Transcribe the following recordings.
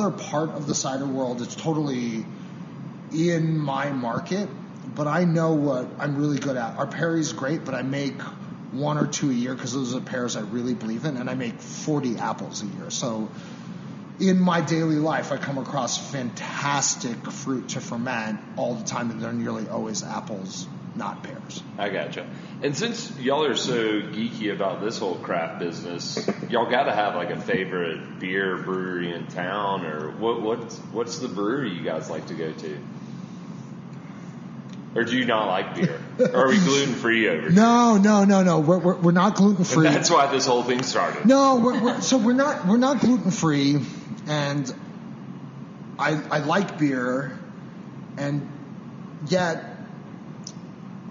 another part of the cider world. It's totally in my market, but I know what I'm really good at. Our Perry's great, but I make 1 or 2 a year because those are the pears I really believe in, and I make 40 apples a year. So in my daily life, I come across fantastic fruit to ferment all the time, and they're nearly always apples, not pears. I gotcha. And since y'all are so geeky about this whole craft business, y'all got to have like a favorite beer brewery in town, or what's the brewery you guys like to go to? Or do you not like beer? Or are we gluten free over here? No. We're not gluten free. That's why this whole thing started. No, we're not gluten free, and I like beer, and yet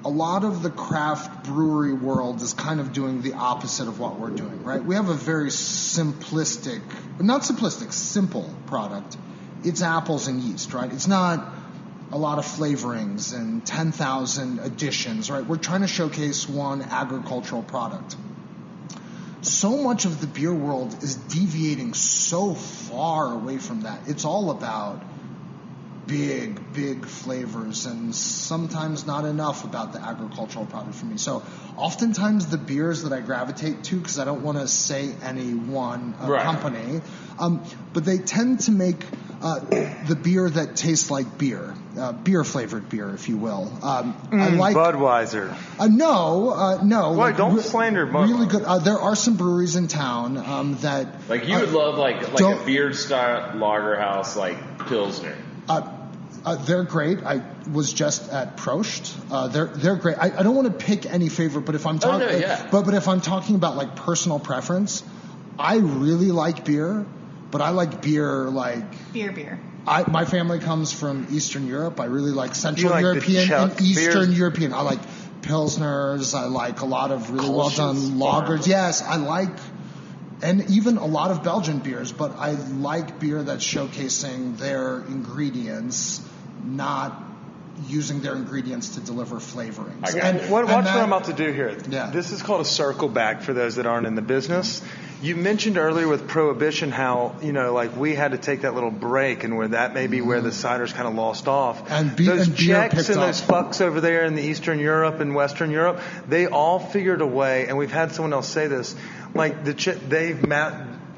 a lot of the craft brewery world is kind of doing the opposite of what we're doing, right? We have a very simple product. It's apples and yeast, right? It's not a lot of flavorings and 10,000 additions, right? We're trying to showcase one agricultural product. So much of the beer world is deviating so far away from that. It's all about big flavors, and sometimes not enough about the agricultural product for me. So oftentimes the beers that I gravitate to, because I don't want to say any one company, but they tend to make the beer that tastes like beer, beer-flavored beer, if you will. I like Budweiser. No. Why, don't slander Budweiser. Really good. There are some breweries in town that... Like you would love like a beer-style lager house like Pilsner. They're great. I was just at Prost. They're great. I don't want to pick any favorite, but if I'm talking, but if I'm talking about like personal preference, I really like beer, but I like beer like beer. My family comes from Eastern Europe. I really like Central European and Eastern European. I like Pilsners. I like a lot of really well done lagers. Yes, I like. And even a lot of Belgian beers, but I like beer that's showcasing their ingredients, not using their ingredients to deliver flavorings. Watch what I'm about to do here. Yeah. This is called a circle back for those that aren't in the business. You mentioned earlier with Prohibition how, like we had to take that little break, and where that may be where the ciders kind of lost off. Those Czechs and those fucks over there in the Eastern Europe and Western Europe, they all figured a way, and we've had someone else say this, like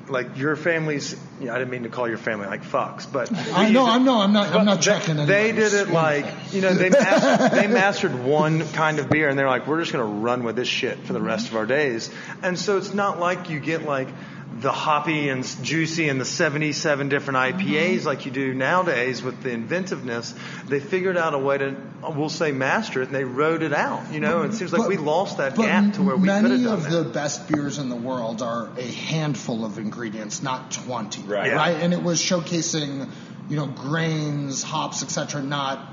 like your family's, I didn't mean to call your family like fucks, but I'm not checking it. They did it like, they mastered one kind of beer, and they're like, we're just going to run with this shit for the rest of our days. And so it's not like you get like the hoppy and juicy and the 77 different IPAs like you do nowadays with the inventiveness. They figured out a way to, we'll say, master it, and they rode it out. It seems like we lost that gap to where we could have done that. Many of the best beers in the world are a handful of ingredients, not 20. Right. And it was showcasing, grains, hops, etc., not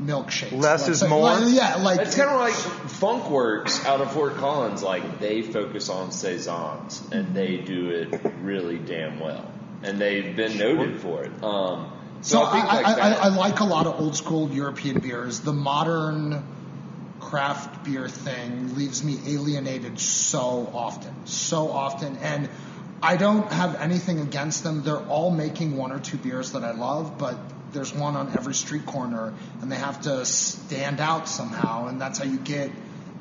milkshakes. Less is more. It's kind of like Funkworks out of Fort Collins. Like they focus on saisons and they do it really damn well, and they've been noted for it. So I like a lot of old school European beers. The modern craft beer thing leaves me alienated so often, and I don't have anything against them. They're all making 1 or 2 beers that I love, but there's one on every street corner, and they have to stand out somehow, and that's how you get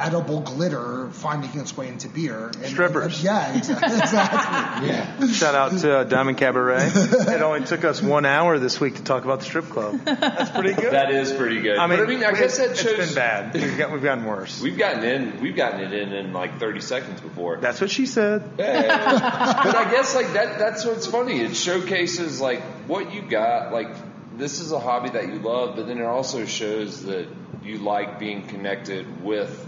edible glitter finding its way into beer. Strippers. Yeah, exactly. Yeah. Shout out to Diamond Cabaret. It only took us 1 hour this week to talk about the strip club. That's pretty good. That is pretty good. I guess that shows it's been bad. We've gotten worse. We've gotten it in like 30 seconds before. That's what she said. Yeah. But I guess like that's what's funny. It showcases like what you got. Like this is a hobby that you love, but then it also shows that you like being connected with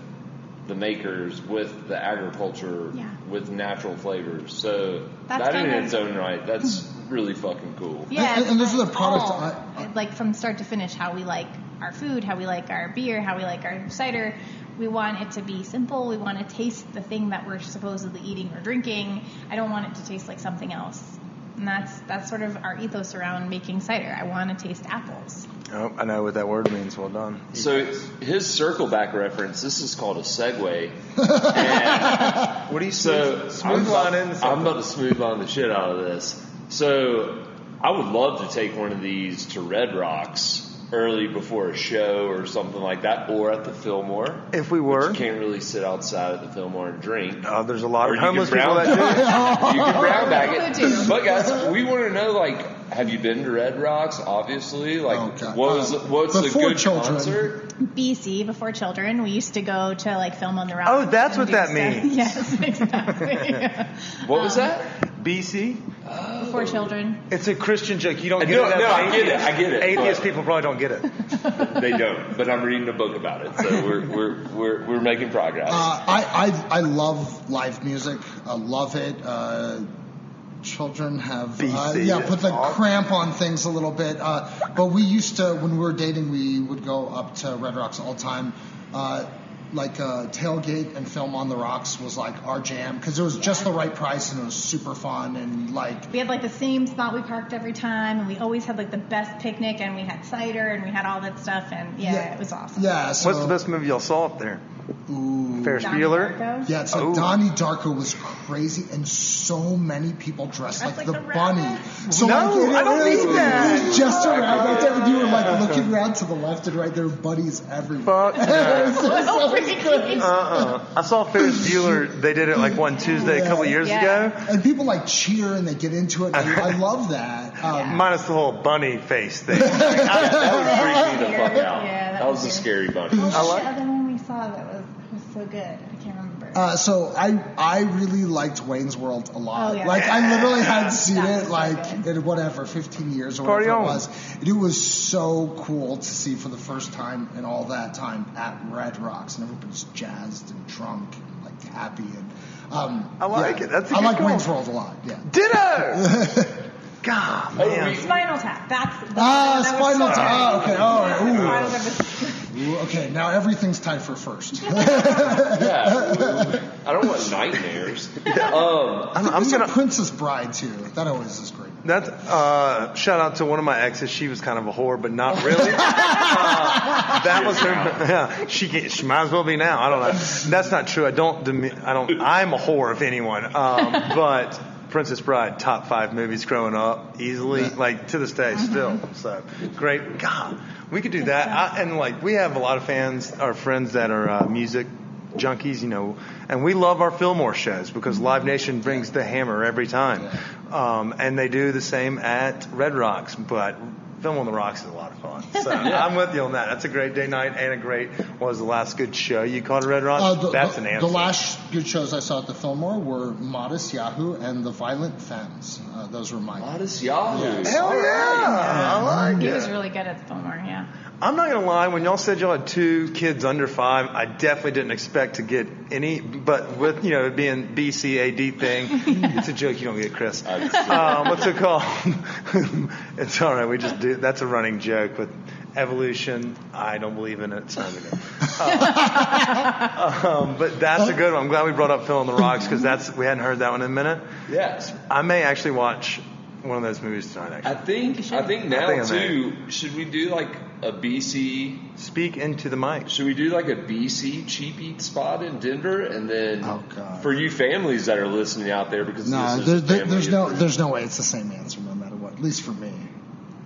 the makers, with the agriculture, with natural flavors. So that in its own right, that's really fucking cool. Yeah, and those are the products. Like from start to finish, how we like our food, how we like our beer, how we like our cider. We want it to be simple. We want to taste the thing that we're supposedly eating or drinking. I don't want it to taste like something else. And that's sort of our ethos around making cider. I want to taste apples. Oh, I know what that word means. Well done. So his circle back reference, this is called a segue. And what do you say? I'm about to smooth line the shit out of this. So I would love to take one of these to Red Rocks early before a show or something like that, or at the Fillmore. If we were. You can't really sit outside at the Fillmore and drink. There's a lot of homeless people that do. You can brown bag it. But guys, we want to know, like, have you been to Red Rocks? Obviously, like, what's a good concert? BC, Before Children. We used to go to like Film on the Rocks. Oh, that's what that means. Yes, exactly. What was that? BC? Before Children. It's a Christian joke. You don't get No, it. I get it. Atheist people probably don't get it. They don't. But I'm reading a book about it, so we're making progress. I love live music. I love it. Children have put the cramp on things a little bit. But we used to, when we were dating, we would go up to Red Rocks all the time. Tailgate and Film on the Rocks was like our jam because it was just the right price and it was super fun and like we had like the same spot we parked every time and we always had like the best picnic and we had cider and we had all that stuff and it was awesome. Yeah. So, what's the best movie y'all saw up there? Ferris Donnie Bueller? Darko? Yeah, so Donnie Darko was crazy, and so many people dressed like the bunny. So I don't need that. It was just around right there, and you were like looking around to the left and right. There were bunnies everywhere. Fuck no. I saw Ferris Bueller. They did it like one Tuesday a couple years ago. And people like cheer and they get into it. And I love that. Minus the whole bunny face thing. That would freak me the fuck out. Yeah, that was a scary bunny. What was the other one we saw that was so good? I can't remember. So I really liked Wayne's World a lot. Oh, yeah. Like I literally hadn't seen it in whatever 15 years or whatever it was. And it was so cool to see for the first time in all that time at Red Rocks, and everybody's jazzed and drunk and like happy and I like it. That's a I good like call. Wayne's World a lot. Yeah. Ditto. God, man. Spinal Tap. That's Spinal Tap. So Okay. All right. Spinal Tap is- Okay, now everything's tied for first. Yeah, I don't want nightmares. I'm gonna Princess Bride too. That always is great. That's shout out to one of my exes. She was kind of a whore, but not really. That was her. Yeah, she might as well be now. I don't know. That's not true. I'm a whore, if anyone. But Princess Bride, top 5 movies growing up, easily, like to this day still. So great. God, we could do that. And like we have a lot of fans, our friends that are music junkies, you know, and we love our Fillmore shows because Live Nation brings the hammer every time. And they do the same at Red Rocks, but Film on the Rocks is a lot of fun. So I'm with you on that. That's a great day night and a great, what was the last good show you caught at Red Rocks? That's an answer. The last good shows I saw at the Fillmore were Modest Yahoo and The Violent Femmes. Those were mine. Modest Yahoo. Yes. Hell yeah. I like it. He was really good at the Fillmore, yeah. I'm not going to lie, when y'all said y'all had 2 kids under 5, I definitely didn't expect to get any, but with, you know, it being BCAD thing, it's a joke you don't get, Chris. What's it called? It's all right, we just do, that's a running joke with evolution. I don't believe in it. It's not good. But that's a good one. I'm glad we brought up Phil on the Rocks because we hadn't heard that one in a minute. Yes. I may actually watch one of those movies tonight, actually. I think now too, should we do like a BC? Speak into the mic. Should we do like a BC cheap eat spot in Denver, and then for you families that are listening out there, because there's no way it's the same answer no matter what. At least for me.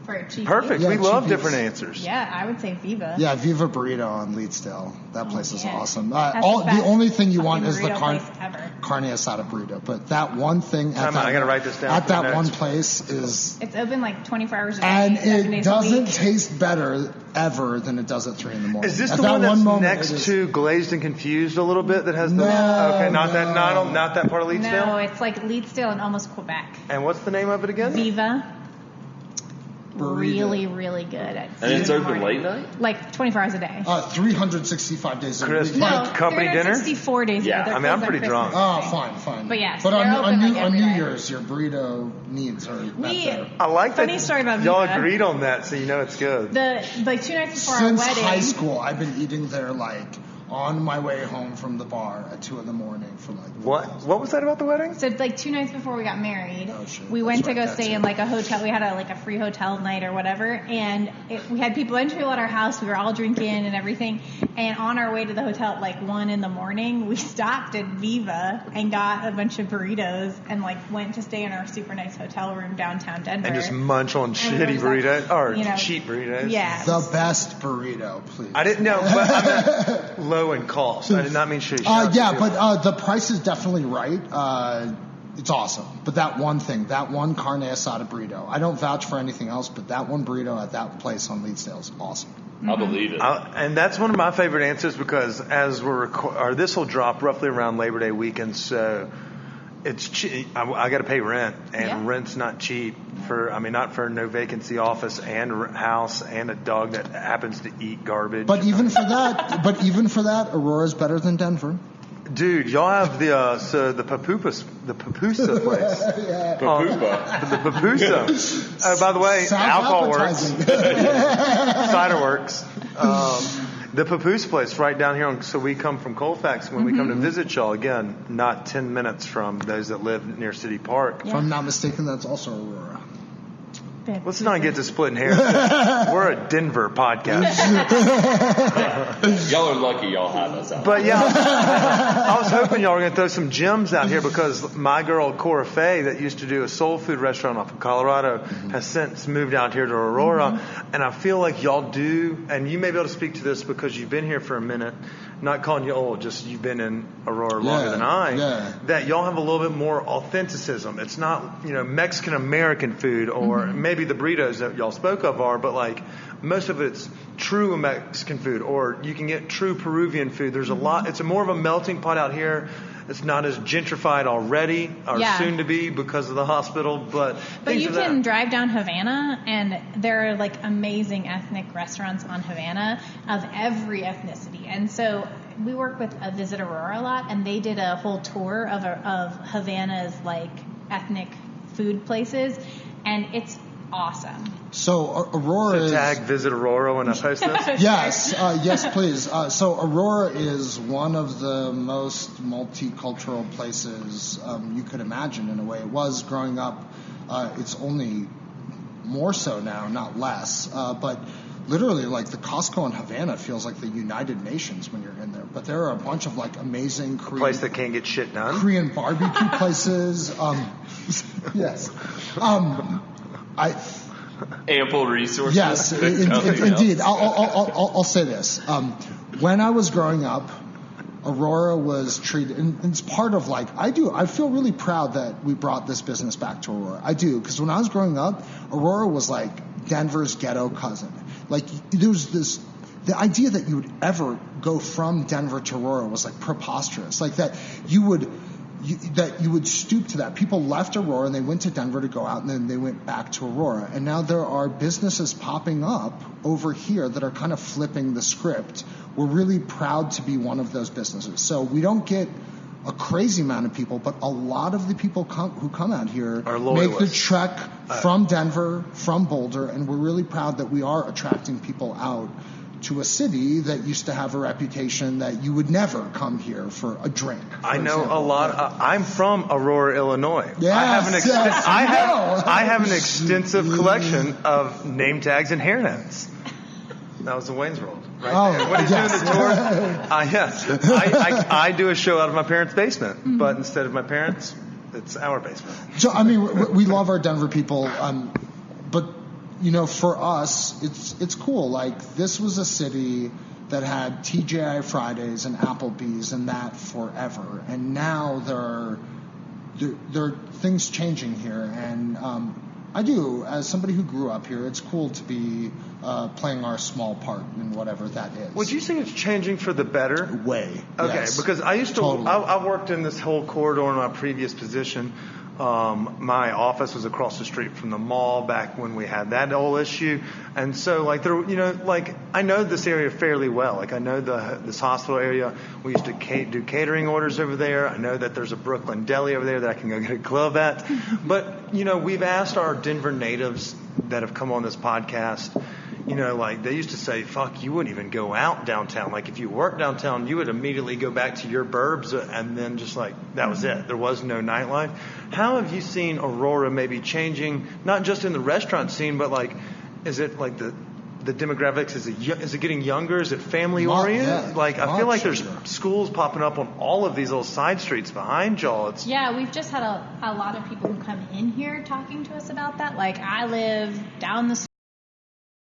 For a cheap Perfect. Yeah, we love cheap different eats. answers. Yeah, I would say Viva. Yeah, Viva Burrito on Leedsdale. That place is awesome. That's The only thing you fucking want is the burrito place ever. carne asada burrito. But that one thing I gotta write this down at for that notes. one place is, It's open like 24 hours a day. and 7 it days a doesn't week. taste better ever than it does at 3 a.m. Is this at the that one that's moment, next to Glazed and Confused a little bit that has the... No, okay, not no. that part of Leedsdale? No, it's like Leedsdale and almost Quebec. And what's the name of it again? Viva. Burrito. Really, really good. At And it's 7 in the open late morning. night? Like 24 hours a day. 365 days a Chris, week. No, company dinner? 364 days a Yeah, year. They're I mean, I'm closed on pretty drunk. Christmas. Fine. But yes, but they're on open, like, every New day. Year's, your burrito needs are better. I like that. Funny story about y'all Viva. agreed on that, so you know it's good. Like 2 nights before Since our wedding. high school, I've been eating there like on my way home from the bar at 2 a.m. for like What was that about the wedding? So like 2 nights before we got married, we That's went to right, go that's stay it. in like a hotel. We had a free hotel night or whatever, and we had people enter at our house. We were all drinking and everything. And on our way to the hotel at like 1 a.m, we stopped at Viva and got a bunch of burritos and like went to stay in our super nice hotel room downtown Denver. And just munch on shitty burritos or cheap burritos. Yeah. The best burrito, please. I didn't know, but I meant low in cost. I did not mean shitty. But the price is definitely right. It's awesome. But that one thing, that one carne asada burrito, I don't vouch for anything else, but that one burrito at that place on Leedsdale is awesome. I believe it. And that's one of my favorite answers because as this will drop roughly around Labor Day weekend, so it's cheap. I got to pay rent, and rent's not cheap not for no vacancy office and house and a dog that happens to eat garbage. But even for that, Aurora's better than Denver. Dude, y'all have the Papusa place. The Papusa. Oh, by the way, alcohol works. Cider works. The Papoose place right down here. So we come from Colfax when we come to visit y'all. Again, not 10 minutes from those that live near City Park. If I'm not mistaken, that's also Aurora. Let's not get to splitting hairs. We're a Denver podcast. Y'all are lucky y'all have us out. But yeah, I was hoping y'all were going to throw some gems out here because my girl Cora Faye that used to do a soul food restaurant off of Colorado has since moved out here to Aurora. And I feel like y'all do, and you may be able to speak to this because you've been here for a minute, not calling you old, just you've been in Aurora longer than I, that y'all have a little bit more authenticism. It's not, Mexican-American food or maybe the burritos that y'all spoke of are, but like most of it's true Mexican food or you can get true Peruvian food. There's a lot. It's more of a melting pot out here. It's not as gentrified already or soon to be because of the hospital, but you can drive down Havana and there are like amazing ethnic restaurants on Havana of every ethnicity. And so we work with Visit Aurora a lot, and they did a whole tour of Havana's like ethnic food places, and it's awesome. So Aurora is... tag Visit Aurora when I post this? Yes, please. So Aurora is one of the most multicultural places you could imagine in a way. It was growing up. It's only more so now, not less. But literally, like the Costco in Havana feels like the United Nations when you're in there. But there are a bunch of like amazing Korean... place that can't get shit done? Korean barbecue places. Yes. Ample resources. Yes, indeed. I'll say this. When I was growing up, Aurora was treated, and it's part of like, I feel really proud that we brought this business back to Aurora. I do, because when I was growing up, Aurora was like Denver's ghetto cousin. Like, there was the idea that you would ever go from Denver to Aurora was like preposterous. Like that you would stoop to that. People left Aurora and they went to Denver to go out, and then they went back to Aurora. And now there are businesses popping up over here that are kind of flipping the script. We're really proud to be one of those businesses. So we don't get a crazy amount of people, but a lot of the people who come out here make the trek from Denver, from Boulder, and we're really proud that we are attracting people out to a city that used to have a reputation that you would never come here for a drink. I know a lot. I'm from Aurora, Illinois. Yes, I have an extensive collection of name tags and hairnets. That was the Wayne's World. Right there. What are you doing the tour? I do a show out of my parents' basement, but instead of my parents, it's our basement. So, I mean, we love our Denver people, but, for us, it's cool. Like, this was a city that had TGI Fridays and Applebee's and that forever. And now there are things changing here. And I do, as somebody who grew up here, it's cool to be playing our small part in whatever that is. Would you say it's changing for the better? Way. Okay, yes. Because I used to, Totally. I worked in this whole corridor in my previous position. My office was across the street from the mall back when we had that whole issue. And so, like, I know this area fairly well. Like, I know this hospital area. We used to do catering orders over there. I know that there's a Brooklyn deli over there that I can go get a glove at. But, we've asked our Denver natives that have come on this podcast, you know, like they used to say, fuck, you wouldn't even go out downtown. Like if you worked downtown, you would immediately go back to your burbs and then just like, that was it. There was no nightlife. How have you seen Aurora maybe changing, not just in the restaurant scene, but like, is it like the demographics? Is it getting younger? Is it family oriented? Yeah, like I feel like there's schools popping up on all of these little side streets behind y'all. Yeah, we've just had a lot of people who come in here talking to us about that. Like I live down the